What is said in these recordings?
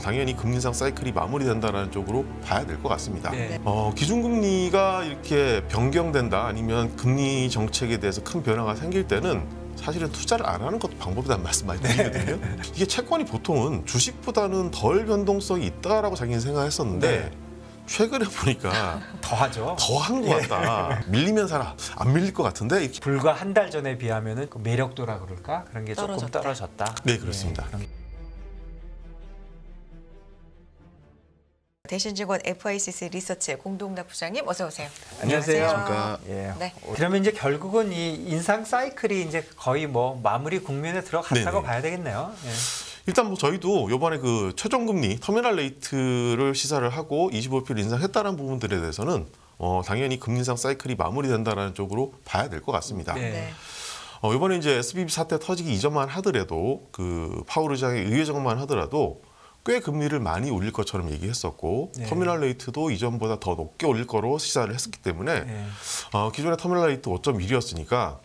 당연히 금리 인상 사이클이 마무리된다는 쪽으로 봐야 될 것 같습니다. 네. 기준금리가 이렇게 변경된다 아니면 금리 정책에 대해서 큰 변화가 생길 때는 사실은 투자를 안 하는 것도 방법이라는 말씀 많이 드리거든요. 이게 채권이 보통은 주식보다는 덜 변동성이 있다라고 자기는 생각했었는데 최근에 보니까 더하죠. 더한 것 같다. 밀리면 사라. 안 밀릴 것 같은데 이렇게. 불과 한 달 전에 비하면은 그 매력도라 그럴까? 그런 게 조금 떨어졌다. 네, 그렇습니다. 대신증권 FICC 리서치 공동답 부장님 어서 오세요. 안녕하세요. 안녕하십니까. 예. 네. 그러면 이제 결국은 이 인상 사이클이 이제 거의 뭐 마무리 국면에 들어갔다고 네네. 봐야 되겠네요. 예. 일단 뭐 저희도 이번에 그 최종금리 터미널 레이트를 시사를 하고 25% 인상했다는 부분들에 대해서는 당연히 금리 인상 사이클이 마무리된다는 쪽으로 봐야 될 것 같습니다. 네. 이번에 이제 SVB 사태 터지기 이전만 하더라도 그 파월 의장의 의회정만 하더라도 꽤 금리를 많이 올릴 것처럼 얘기했었고 네. 터미널 레이트도 이전보다 더 높게 올릴 거로 시사를 했었기 때문에 네. 기존의 터미널 레이트 5.1이었으니까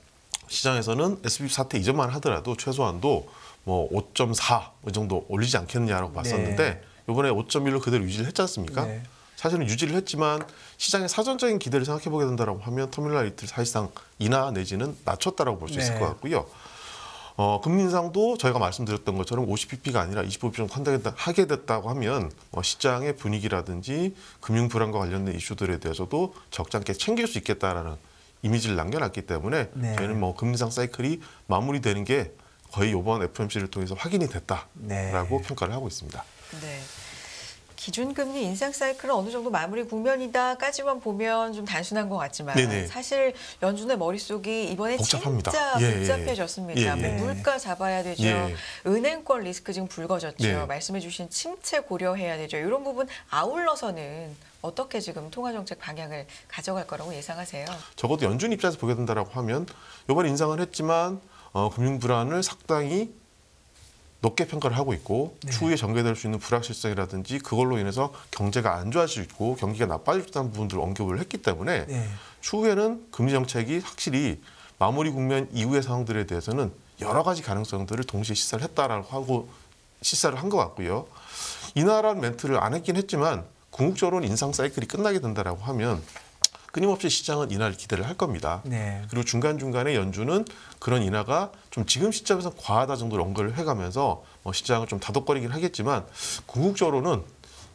시장에서는 SVB 사태 이전만 하더라도 최소한도 뭐 5.4 이 정도 올리지 않겠느냐라고 봤었는데 네. 이번에 5.1로 그대로 유지를 했지 않습니까? 네. 사실은 유지를 했지만 시장의 사전적인 기대를 생각해 보게 된다고 하면 터미널 레이트를 사실상 인하 내지는 낮췄다라고 볼 수 있을 네. 것 같고요. 금리 인상도 저희가 말씀드렸던 것처럼 50pp가 아니라 25pp 정도 하게 됐다고 하면 시장의 분위기라든지 금융 불안과 관련된 이슈들에 대해서도 적잖게 챙길 수 있겠다라는 이미지를 남겨놨기 때문에 네. 저희는 뭐 금리 인상 사이클이 마무리되는 게 거의 이번 FOMC를 통해서 확인이 됐다라고 네. 평가를 하고 있습니다. 네. 기준금리 인상 사이클은 어느 정도 마무리 국면이다까지만 보면 좀 단순한 것 같지만 네네. 사실 연준의 머릿속이 이번에 복잡합니다. 진짜 예, 복잡해졌습니다. 예, 예. 뭐 물가 잡아야 되죠. 예. 은행권 리스크 지금 불거졌죠. 네. 말씀해 주신 침체 고려해야 되죠. 이런 부분 아울러서는 어떻게 지금 통화정책 방향을 가져갈 거라고 예상하세요? 적어도 연준 입장에서 보게 된다라고 하면 이번에 인상을 했지만 금융 불안을 상당히 높게 평가를 하고 있고 네. 추후에 전개될 수 있는 불확실성이라든지 그걸로 인해서 경제가 안 좋아질 수 있고 경기가 나빠질 수 있다는 부분들을 언급을 했기 때문에 네. 추후에는 금리 정책이 확실히 마무리 국면 이후의 상황들에 대해서는 여러 가지 가능성들을 동시에 시사를 했다라고 하고 시사를 한 것 같고요. 인하라는 멘트를 안 했긴 했지만 궁극적으로는 인상 사이클이 끝나게 된다라고 하면 끊임없이 시장은 인하를 기대를 할 겁니다. 네. 그리고 중간중간에 연준은 그런 인하가 좀 지금 시점에서 과하다 정도로 언급을 해가면서 시장을 좀 다독거리긴 하겠지만 궁극적으로는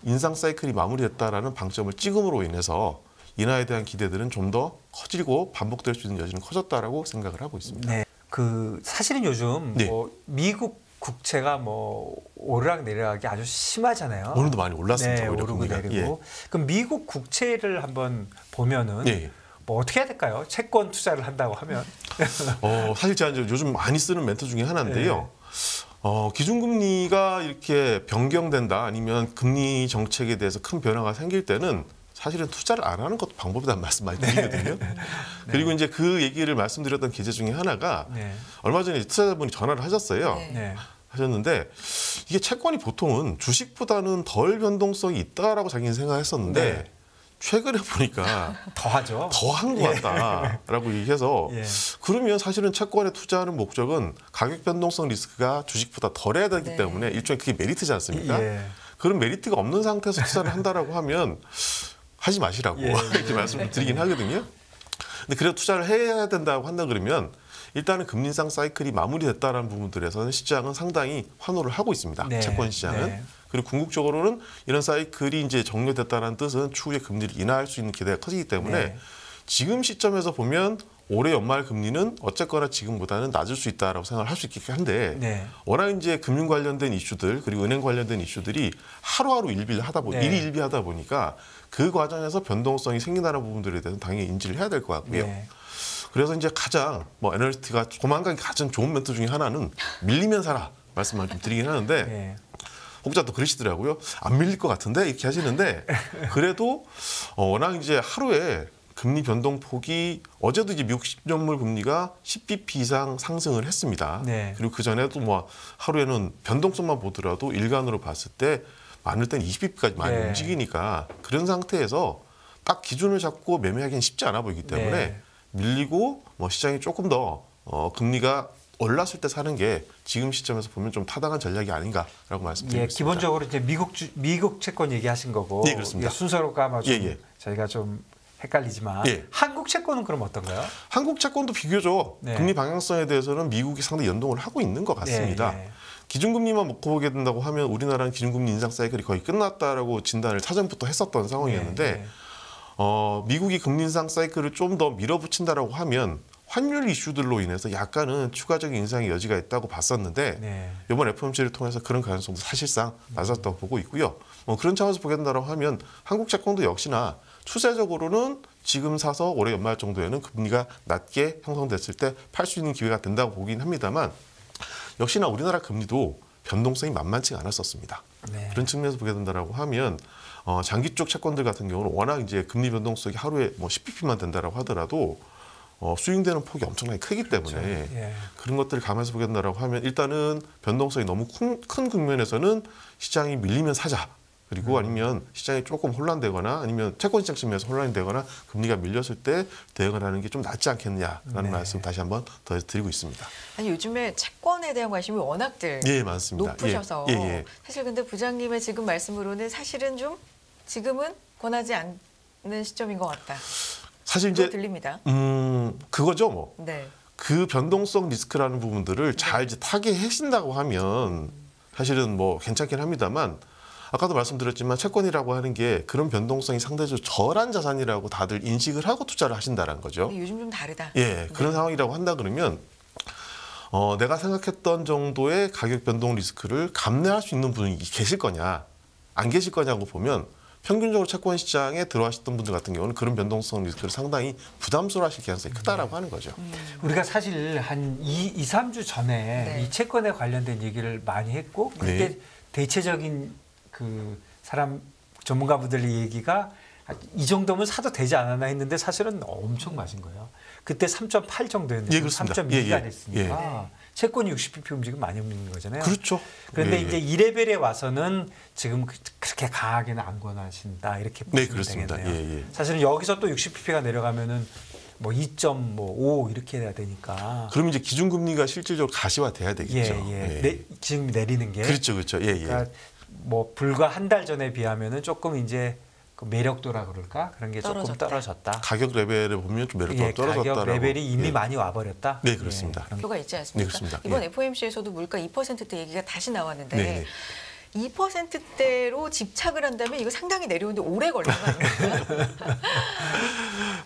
인상 사이클이 마무리됐다라는 방점을 찍음으로 인해서 인하에 대한 기대들은 좀 더 커지고 반복될 수 있는 여지는 커졌다라고 생각을 하고 있습니다. 네. 그 사실은 요즘 네. 뭐 미국 국채가 뭐 오르락 내리락이 아주 심하잖아요. 오늘도 많이 올랐습니다. 네, 오히려 오르고 금리가. 내리고. 그럼 미국 국채를 한번 보면은 예. 뭐 어떻게 해야 될까요? 채권 투자를 한다고 하면. 사실 제가 이제 요즘 많이 쓰는 멘트 중에 하나인데요. 기준금리가 이렇게 변경된다 아니면 금리 정책에 대해서 큰 변화가 생길 때는 사실은 투자를 안 하는 것도 방법이라는 말씀 많이 드리거든요. 그리고 이제 그 얘기를 말씀드렸던 계제 중에 하나가 네. 얼마 전에 투자자분이 전화를 하셨어요. 네. 네. 하셨는데 이게 채권이 보통은 주식보다는 덜 변동성이 있다라고 자기는 생각했었는데 네. 최근에 보니까 더하죠. 더한 것 같다라고 얘기해서 예. 그러면 사실은 채권에 투자하는 목적은 가격 변동성 리스크가 주식보다 덜해야 되기 네. 때문에 일종의 그게 메리트지 않습니까? 예. 그런 메리트가 없는 상태에서 투자를 한다라고 하면 하지 마시라고 예. 이렇게 말씀을 드리긴 하거든요. 근데 그래도 투자를 해야 된다고 한다 그러면 일단은 금리 인상 사이클이 마무리됐다는 부분들에서는 시장은 상당히 환호를 하고 있습니다. 네. 채권 시장은. 네. 그리고 궁극적으로는 이런 사이클이 이제 종료됐다는 뜻은 추후에 금리를 인하할 수 있는 기대가 커지기 때문에 네. 지금 시점에서 보면 올해 연말 금리는 어쨌거나 지금보다는 낮을 수 있다라고 생각을 할 수 있긴 한데 네. 워낙 이제 금융 관련된 이슈들 그리고 은행 관련된 이슈들이 하루하루 네. 일희일비하다 보니까 그 과정에서 변동성이 생긴다는 부분들에 대해서 당연히 인지를 해야 될 것 같고요. 네. 그래서 이제 가장 애널리스트가 조만간 가장 좋은 멘트 중에 하나는 밀리면 사라 말씀을 좀 드리긴 하는데 네. 혹자 또 그러시더라고요. 안 밀릴 것 같은데 이렇게 하시는데 그래도 워낙 이제 하루에 금리 변동폭이 어제도 이제 미국 10년물 금리가 10bp 이상 상승을 했습니다. 네. 그리고 그 전에도 뭐 하루에는 변동성만 보더라도 일간으로 봤을 때 많을 땐 20bp까지 많이 네. 움직이니까 그런 상태에서 딱 기준을 잡고 매매하기는 쉽지 않아 보이기 때문에 네. 밀리고 시장이 조금 더 금리가 올랐을 때 사는 게 지금 시점에서 보면 좀 타당한 전략이 아닌가라고 말씀드리고 예, 있습니다. 기본적으로 이제 미국 채권 얘기하신 거고 네, 그렇습니다. 순서가 아마 좀 예. 저희가 좀 헷갈리지만 예. 한국 채권은 그럼 어떤가요? 한국 채권도 비교적 네. 금리 방향성에 대해서는 미국이 상당히 연동을 하고 있는 것 같습니다. 예. 기준금리만 놓고 보게 된다고 하면 우리나라는 기준금리 인상 사이클이 거의 끝났다라고 진단을 사전부터 했었던 상황이었는데 예. 미국이 금리 인상 사이클을 좀 더 밀어붙인다라고 하면 환율 이슈들로 인해서 약간은 추가적인 인상의 여지가 있다고 봤었는데 네. 이번 FOMC를 통해서 그런 가능성도 사실상 낮았다고 보고 있고요. 그런 차원에서 보게 된다고 하면 한국 채권도 역시나 추세적으로는 지금 사서 올해 연말 정도에는 금리가 낮게 형성됐을 때 팔 수 있는 기회가 된다고 보긴 합니다만 역시나 우리나라 금리도 변동성이 만만치 않았었습니다. 네. 그런 측면에서 보게 된다라고 하면 장기 쪽 채권들 같은 경우는 워낙 이제 금리 변동성이 하루에 뭐 10bp만 된다라고 하더라도 스윙되는 폭이 엄청나게 크기 때문에 그렇죠. 예. 그런 것들을 감안해서 보게 된다라고 하면 일단은 변동성이 너무 큰 국면에서는 시장이 밀리면 사자. 그리고 아니면 시장이 조금 혼란되거나 아니면 채권 시장 측면에서 혼란이 되거나 금리가 밀렸을 때 대응을 하는 게 좀 낫지 않겠느냐라는 네. 말씀 다시 한번 더 드리고 있습니다. 아니 요즘에 채권에 대한 관심이 워낙들 예, 많습니다. 높으셔서 예. 사실 근데 부장님의 지금 말씀으로는 사실은 좀 지금은 권하지 않는 시점인 것 같다. 사실 이제 이제 들립니다. 그거죠 뭐. 네. 그 변동성 리스크라는 부분들을 잘 이제 타개하신다고 하면 사실은 뭐 괜찮긴 합니다만 아까도 말씀드렸지만 채권이라고 하는 게 그런 변동성이 상대적으로 절한 자산이라고 다들 인식을 하고 투자를 하신다는 거죠. 근데 요즘 좀 다르다. 예, 그런 상황이라고 한다 그러면 내가 생각했던 정도의 가격 변동 리스크를 감내할 수 있는 분이 계실 거냐, 안 계실 거냐고 보면 평균적으로 채권 시장에 들어가셨던 분들 같은 경우는 그런 변동성 리스크를 상당히 부담스러워하실 가능성이 크다라고 하는 거죠. 우리가 사실 한 2, 3주 전에 네. 이 채권에 관련된 얘기를 많이 했고 그때 네. 대체적인 그 사람 전문가분들의 얘기가 이 정도면 사도 되지 않았나 했는데 사실은 엄청 맞은 거예요. 그때 3.8 정도였는데 예, 그렇습니다. 3.2가 예. 됐으니까 채권이 60bp 움직임 많이 없는 거잖아요. 그렇죠. 그런데 예, 이제 이 레벨에 와서는 지금 그렇게 강하게는 안 권하신다 이렇게 네, 보시면 그렇습니다. 되겠네요. 예. 사실은 여기서 또 60bp가 내려가면은 뭐 2.5 이렇게 돼야 되니까. 그럼 이제 기준금리가 실질적으로 가시화돼야 되겠죠. 지금 내리는 게. 그렇죠. 그러니까 뭐 불과 한 달 전에 비하면은 조금 이제 그 매력도라 그럴까 그런 게 조금 떨어졌다. 떨어졌다. 가격 레벨을 보면 좀 매력도가 떨어졌다라고. 가격 레벨이 이미 많이 와버렸다. 네, 그렇습니다. 그런 표가 있지 않습니까? 네, 그렇습니다. 이번 예. FOMC에서도 물가 2%대 얘기가 다시 나왔는데 네. 2%대로 집착을 한다면 이거 상당히 내려오는데 오래 걸리는 거 아닙니까?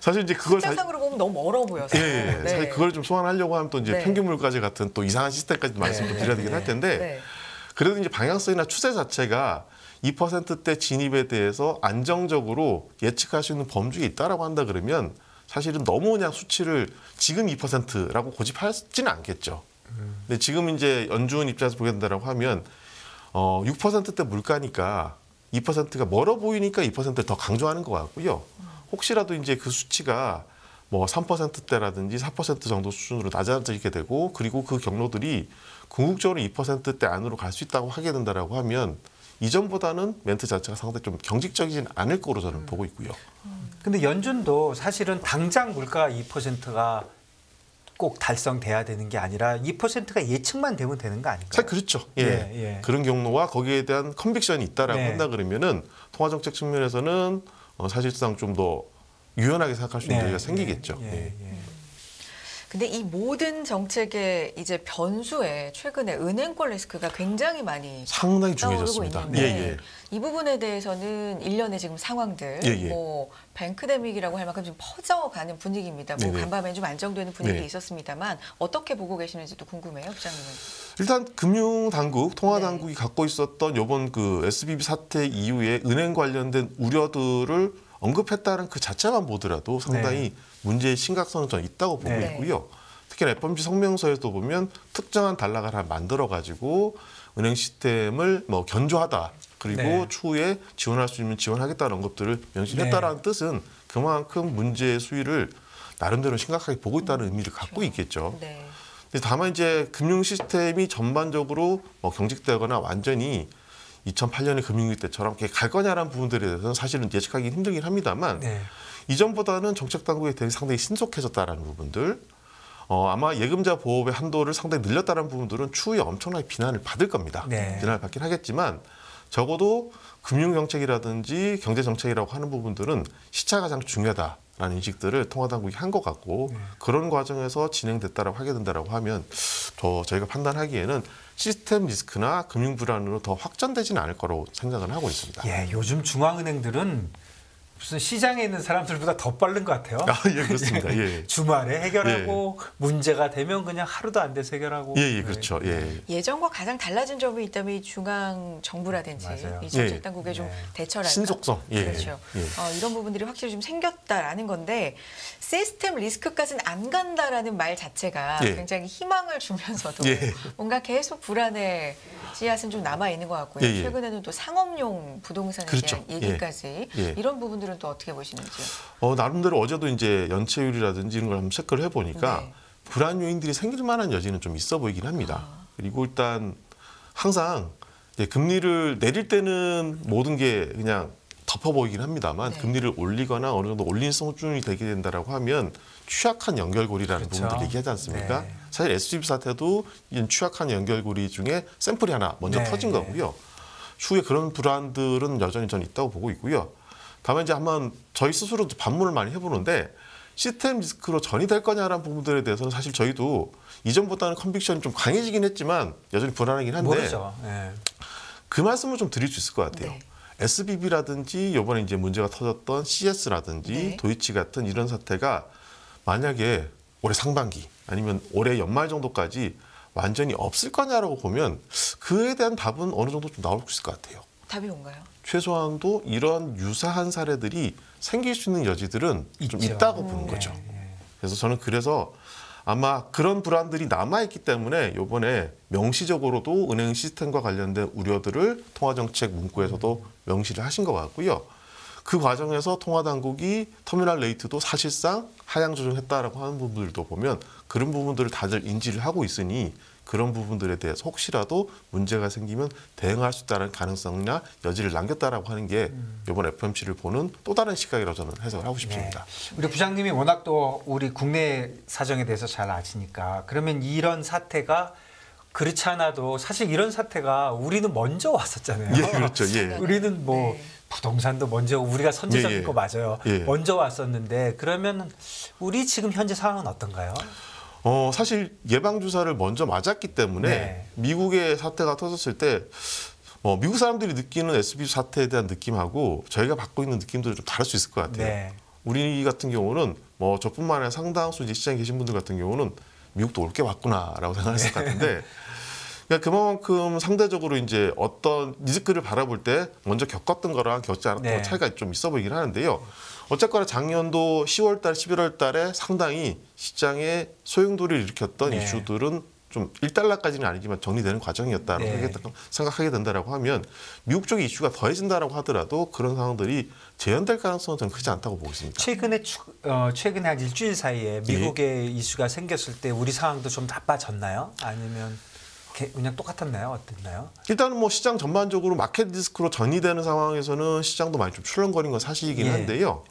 사실 이제 그걸 숫자상으로 보면 너무 멀어 보여서. 예, 네. 사실 그걸 좀 소환하려고 하면 또 이제 네. 평균 물가제 같은 또 이상한 시스템까지 말씀 좀 드려야 되긴 할 텐데 네. 그래도 이제 방향성이나 추세 자체가 2%대 진입에 대해서 안정적으로 예측할 수 있는 범주에 있다라고 한다 그러면 사실은 너무 그냥 수치를 지금 2%라고 고집하지는 않겠죠. 근데 지금 이제 연준 입장에서 보게 된다라고 하면 6%대 물가니까 2%가 멀어 보이니까 2%를 더 강조하는 것 같고요. 혹시라도 이제 그 수치가 뭐 3%대라든지 4% 정도 수준으로 낮아지게 되고 그리고 그 경로들이 궁극적으로 2%대 안으로 갈 수 있다고 하게 된다라고 하면 이전보다는 멘트 자체가 상당히 좀 경직적이진 않을 거로 저는 보고 있고요. 근데 연준도 사실은 당장 물가 2%가 꼭 달성돼야 되는 게 아니라 2%가 예측만 되면 되는 거 아닌가요? 사실 그렇죠. 예. 예. 그런 경로와 거기에 대한 컨빅션이 있다라고 네. 한다 그러면은 통화정책 측면에서는 사실상 좀 더 유연하게 생각할 수 있는 여지가 생기겠죠. 예. 근데 이 모든 정책의 이제 변수에 최근에 은행권 리스크가 굉장히 많이 상당히 떠오르고 중요해졌습니다. 있는데 이 부분에 대해서는 일련의 지금 상황들 예. 뭐 뱅크데믹이라고 할 만큼 좀 퍼져가는 분위기입니다. 뭐 네네. 간밤에 좀 안정되는 분위기 네. 있었습니다만 어떻게 보고 계시는지도 궁금해요, 부장님은. 일단 금융당국, 네. 통화당국이 갖고 있었던 이번 그 SBB 사태 이후에 은행 관련된 우려들을 언급했다는 그 자체만 보더라도 상당히 문제의 심각성은 저는 있다고 보고 네. 있고요. 특히 FOMC 성명서에도 보면 특정한 단락을 하나 만들어 가지고 은행 시스템을 뭐 견조하다 그리고 네. 추후에 지원할 수 있는 지원하겠다는 언급들을 명시했다라는 뜻은 그만큼 문제의 수위를 나름대로 심각하게 보고 있다는 의미를 갖고 있겠죠. 네. 근데 다만 이제 금융 시스템이 전반적으로 뭐 경직되거나 완전히 2008년의 금융위기 때처럼 이렇게 갈 거냐라는 부분들에 대해서는 사실은 예측하기 힘들긴 합니다만 네. 이전보다는 정책 당국에 대해 상당히 신속해졌다라는 부분들, 아마 예금자 보험의 한도를 상당히 늘렸다는 부분들은 추후에 엄청나게 비난을 받을 겁니다. 네. 비난을 받긴 하겠지만 적어도 금융정책이라든지 경제정책이라고 하는 부분들은 시차가 가장 중요하다라는 인식들을 통화당국이 한 것 같고 그런 과정에서 진행됐다라고 하게 된다라고 하면 저희가 판단하기에는 시스템 리스크나 금융 불안으로 더 확전되지는 않을 거라고 생각을 하고 있습니다. 예, 요즘 중앙은행들은 무슨 시장에 있는 사람들보다 더 빠른 것 같아요. 예, 그렇습니다. 예. 주말에 해결하고 문제가 되면 그냥 하루도 안 돼서 해결하고. 예, 그렇죠. 예. 예전과 가장 달라진 점이 있다면 이 중앙 정부라든지 맞아요. 이 정책 당국의 네. 좀 대처랄까? 신속성. 예. 그렇죠. 예. 이런 부분들이 확실히 좀 생겼다라는 건데 시스템 리스크까지는 안 간다라는 말 자체가 예. 굉장히 희망을 주면서도 예. 뭔가 계속 불안의 씨앗은 좀 남아 있는 것 같고요. 예, 예. 최근에는 또 상업용 부동산에 그렇죠. 대한 얘기까지 예. 이런 부분들은 또 어떻게 보시는지요? 나름대로 어제도 이제 연체율이라든지 이런 걸 한번 체크를 해보니까 네. 불안 요인들이 생길 만한 여지는 좀 있어 보이긴 합니다. 그리고 일단 항상 금리를 내릴 때는 모든 게 그냥 덮어 보이긴 합니다만 네. 금리를 올리거나 어느 정도 올린 수준이 되게 된다라고 하면 취약한 연결고리라는 그렇죠. 부분들 얘기하지 않습니까? 네. 사실 SVB 사태도 이런 취약한 연결고리 중에 샘플이 하나 먼저 네. 터진 거고요. 추후에 그런 불안들은 여전히 저는 있다고 보고 있고요. 다만 이제 한번 저희 스스로도 반문을 많이 해보는데 시스템 리스크로 전이될 거냐라는 부분들에 대해서는 사실 저희도 이전보다는 컨빅션이 좀 강해지긴 했지만 여전히 불안하긴 한데 모르죠. 예. 그 말씀을 좀 드릴 수 있을 것 같아요. 네. SBB라든지 이번에 이제 문제가 터졌던 CS라든지 네. 도이치 같은 이런 사태가 만약에 올해 상반기 아니면 올해 연말 정도까지 완전히 없을 거냐라고 보면 그에 대한 답은 어느 정도 좀 나올 수 있을 것 같아요. 답이 뭔가요? 최소한도 이런 유사한 사례들이 생길 수 있는 여지들은 좀 있죠. 있다고 보는 거죠. 예. 그래서 저는 그래서 아마 그런 불안들이 남아있기 때문에 이번에 명시적으로도 은행 시스템과 관련된 우려들을 통화정책 문구에서도 명시를 하신 것 같고요. 그 과정에서 통화당국이 터미널 레이트도 사실상 하향 조정했다라고 하는 부분들도 보면 그런 부분들을 다들 인지를 하고 있으니 그런 부분들에 대해서 혹시라도 문제가 생기면 대응할 수 있다는 가능성이나 여지를 남겼다라고 하는 게 이번 FOMC를 보는 또 다른 시각이라고 저는 해석을 하고 싶습니다. 네. 우리 부장님이 워낙 또 우리 국내 사정에 대해서 잘 아시니까 그러면 이런 사태가 그렇지 않아도 사실 이런 사태가 우리는 먼저 왔었잖아요. 예, 그렇죠. 예. 우리는 뭐 네. 부동산도 먼저 우리가 선제적인 예, 예. 거 맞아요. 예. 먼저 왔었는데 그러면 우리 지금 현재 상황은 어떤가요? 사실 예방 주사를 먼저 맞았기 때문에 네. 미국의 사태가 터졌을 때 미국 사람들이 느끼는 SB 사태에 대한 느낌하고 저희가 받고 있는 느낌들이 좀 다를 수 있을 것 같아요. 네. 우리 같은 경우는 저뿐만 아니라 상당수 이제 시장에 계신 분들 같은 경우는 미국도 올 게 왔구나라고 생각했을 것 같은데 그러니까 그만큼 상대적으로 이제 어떤 리스크를 바라볼 때 먼저 겪었던 거랑 겪지 않았던 네. 차이가 좀 있어 보이긴 하는데요. 어쨌거나 작년도 10월 달, 11월 달에 상당히 시장에 소용돌이를 일으켰던 네. 이슈들은 좀 1달러까지는 아니지만 정리되는 과정이었다고 네. 생각하게 된다라고 하면 미국 쪽의 이슈가 더해진다라고 하더라도 그런 상황들이 재현될 가능성은 저는 크지 않다고 보고 있습니다. 최근에 한 일주일 사이에 미국의 이슈가 생겼을 때 우리 상황도 좀 나빠졌나요? 아니면 그냥 똑같았나요? 어땠나요? 일단은 시장 전반적으로 마켓 리스크로 전이되는 상황에서는 시장도 많이 좀 출렁거린 건 사실이긴 예. 한데요.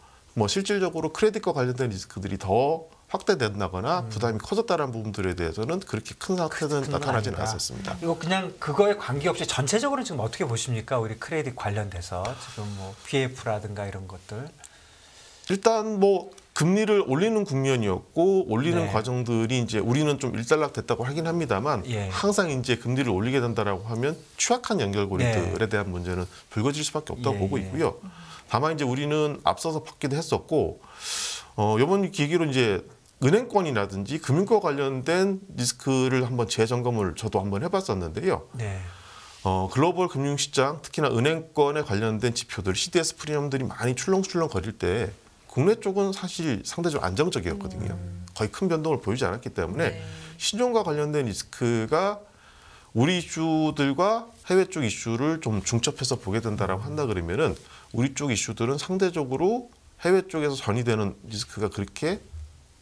실질적으로 크레딧과 관련된 리스크들이 더 확대된다거나 부담이 커졌다는 부분들에 대해서는 그렇게 큰 사태는 건 나타나지는 아니다. 않았습니다. 이거 그냥 그거에 관계없이 전체적으로 지금 어떻게 보십니까? 우리 크레딧 관련돼서 지금 PF라든가 이런 것들. 일단 금리를 올리는 국면이었고 올리는 네. 과정들이 이제 우리는 좀 일단락 됐다고 하긴 합니다만 예. 항상 이제 금리를 올리게 된다라고 하면 취약한 연결고리들에 네. 대한 문제는 불거질 수밖에 없다고 예, 보고 예. 있고요. 다만 이제 우리는 앞서서 받기도 했었고 이번 기기로 이제 은행권이라든지 금융권 관련된 리스크를 한번 재점검을 저도 한번 해봤었는데요. 네. 글로벌 금융시장 특히나 은행권에 관련된 지표들 CDS 프리미엄들이 많이 출렁출렁 거릴 때 국내 쪽은 사실 상대적으로 안정적이었거든요. 거의 큰 변동을 보이지 않았기 때문에 네. 신용과 관련된 리스크가 우리 이슈들과 해외 쪽 이슈를 좀 중첩해서 보게 된다라고 한다 그러면은 우리 쪽 이슈들은 상대적으로 해외 쪽에서 전이되는 리스크가 그렇게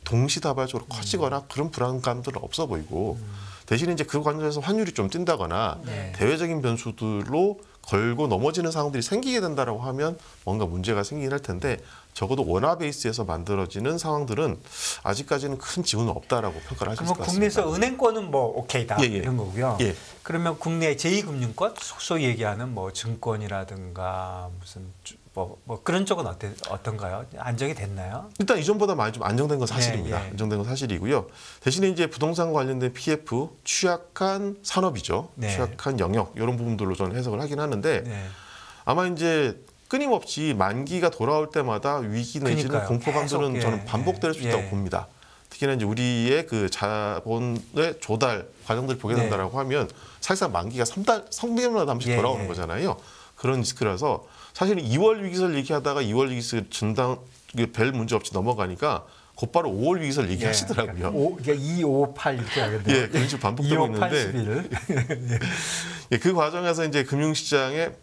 동시다발적으로 커지거나 그런 불안감들은 없어 보이고 대신에 이제 그 관점에서 환율이 좀 뛴다거나 네. 대외적인 변수들로 걸고 넘어지는 상황들이 생기게 된다라고 하면 뭔가 문제가 생기긴 할 텐데 적어도 원화 베이스에서 만들어지는 상황들은 아직까지는 큰 지분은 없다라고 평가를 하실 것 그러면 같습니다. 국내에서 은행권은 뭐 오케이다 예, 예. 이런 거고요. 예. 그러면 국내 제2금융권 소위 얘기하는 뭐 증권이라든가 무슨 뭐 그런 쪽은 어떤가요? 안정이 됐나요? 일단 이전보다 많이 좀 안정된 건 사실입니다. 예, 예. 안정된 건 사실이고요. 대신에 이제 부동산 관련된 PF 취약한 산업이죠. 네. 취약한 영역 이런 부분들로 저는 해석을 하긴 하는데 네. 아마 이제 끊임없이 만기가 돌아올 때마다 위기 내지는 그러니까요. 공포감들은 계속, 예, 저는 반복될 수 예, 있다고 예. 봅니다. 특히나 이제 우리의 그 자본의 조달 과정들을 보게 네. 된다라고 하면 사실상 만기가 3개월마다 한 번씩 예, 돌아오는 예. 거잖아요. 그런 리스크라서 사실은 2월 위기설 얘기하다가 2월 위기설 진단 별 문제 없이 넘어가니까 곧바로 5월 위기설 얘기하시더라고요. 그러니까 2, 5, 8 이렇게 하겠네요. 예, 그런 식으로 반복되고 2, 5, 8, 있는데 11. 예, 그 과정에서 이제 금융시장의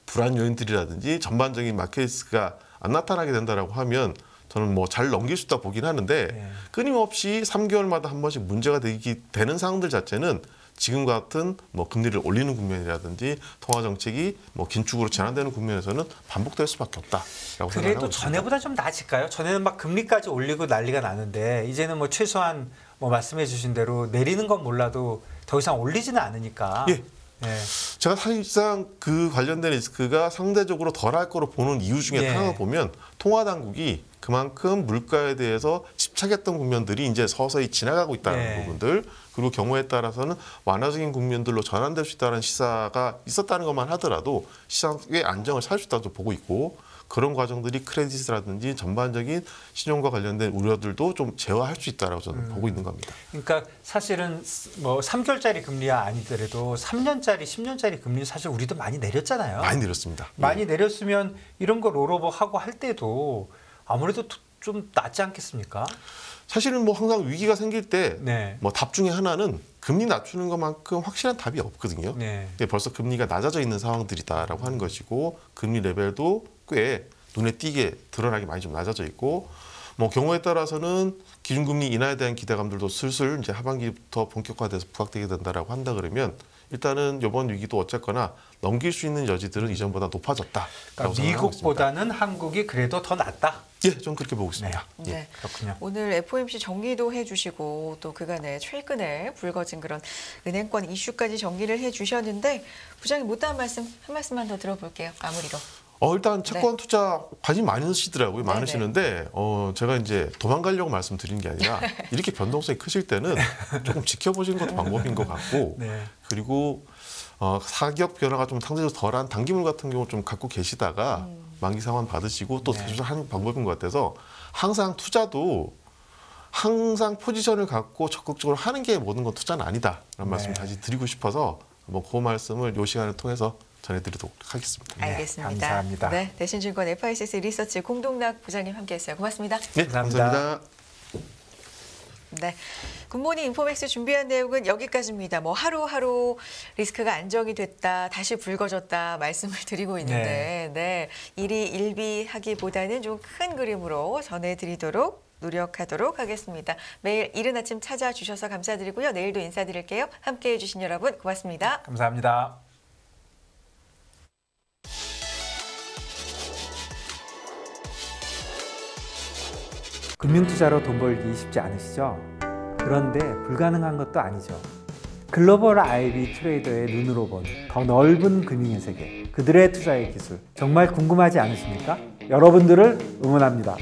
불안 요인들이라든지 전반적인 마켓 리스크가 안 나타나게 된다라고 하면 저는 뭐 잘 넘길 수 있다 보긴 하는데 네. 끊임없이 3개월마다 한 번씩 문제가 되는 상황들 자체는 지금 같은 뭐 금리를 올리는 국면이라든지 통화 정책이 뭐 긴축으로 전환되는 국면에서는 반복될 수밖에 없다라고 생각하고 그래도 있습니다. 전에보다 좀 나아질까요? 전에는 막 금리까지 올리고 난리가 나는데 이제는 뭐 최소한 뭐 말씀해 주신 대로 내리는 건 몰라도 더 이상 올리지는 않으니까. 예. 예. 제가 사실상 그 관련된 리스크가 상대적으로 덜할 거로 보는 이유 중에 예. 하나를 보면 통화 당국이 그만큼 물가에 대해서 집착했던 국면들이 이제 서서히 지나가고 있다는 예. 부분들 그리고 경우에 따라서는 완화적인 국면들로 전환될 수 있다는 시사가 있었다는 것만 하더라도 시장의 안정을 찾을 수 있다고 보고 있고 그런 과정들이 크레딧이라든지 전반적인 신용과 관련된 우려들도 좀 제어할 수 있다라고 저는 보고 있는 겁니다. 그러니까 사실은 뭐 3개월짜리 금리야 아니더라도 3년짜리, 10년짜리 금리 사실 우리도 많이 내렸잖아요. 많이 내렸습니다. 많이 내렸으면 이런 거 롤오버 하고 할 때도 아무래도 좀 낫지 않겠습니까? 사실은 뭐 항상 위기가 생길 때 네. 뭐 답 중에 하나는 금리 낮추는 것만큼 확실한 답이 없거든요. 네. 근데 벌써 금리가 낮아져 있는 상황들이다라고 하는 것이고 금리 레벨도 꽤 눈에 띄게 드러나게 많이 좀 낮아져 있고 뭐 경우에 따라서는 기준금리 인하에 대한 기대감들도 슬슬 이제 하반기부터 본격화돼서 부각되게 된다라고 한다 그러면 일단은 이번 위기도 어쨌거나 넘길 수 있는 여지들은 이전보다 높아졌다라고 그러니까 생각하고 있습니다. 미국보다는 한국이 그래도 더 낫다. 예, 저는 그렇게 보고 있습니다. 네. 예. 네. 그렇군요. 오늘 FOMC 정리도 해주시고 또 그간에 최근에 불거진 그런 은행권 이슈까지 정리를 해주셨는데 부장님 못다한 말씀 한 말씀만 더 들어볼게요. 마무리로. 일단 채권 투자 관심 많으시더라고요. 네네. 많으시는데 제가 이제 도망가려고 말씀드리는 게 아니라 이렇게 변동성이 크실 때는 조금 지켜보시는 것도 방법인 것 같고 네. 그리고 사격 변화가 좀 상대적으로 덜한 단기물 같은 경우 좀 갖고 계시다가 만기 상환 받으시고 또 네. 대조하는 방법인 것 같아서 항상 투자도 항상 포지션을 갖고 적극적으로 하는 게 모든 건 투자는 아니다라는 네. 말씀 다시 드리고 싶어서 그 말씀을 이 시간을 통해서 전해드리도록 하겠습니다. 네, 알겠습니다. 감사합니다. 네, 대신증권 FICC 리서치 공동락 부장님 함께했어요. 고맙습니다. 네, 감사합니다. 네, 굿모닝 인포맥스 준비한 내용은 여기까지입니다. 뭐 하루하루 리스크가 안정이 됐다, 다시 불거졌다 말씀을 드리고 있는데, 네, 일이 일비하기보다는 좀 큰 그림으로 전해드리도록 노력하도록 하겠습니다. 매일 이른 아침 찾아주셔서 감사드리고요. 내일도 인사드릴게요. 함께해 주신 여러분 고맙습니다. 감사합니다. 금융투자로 돈 벌기 쉽지 않으시죠? 그런데 불가능한 것도 아니죠. 글로벌 IB 트레이더의 눈으로 본 더 넓은 금융의 세계, 그들의 투자의 기술 정말 궁금하지 않으십니까? 여러분들을 응원합니다.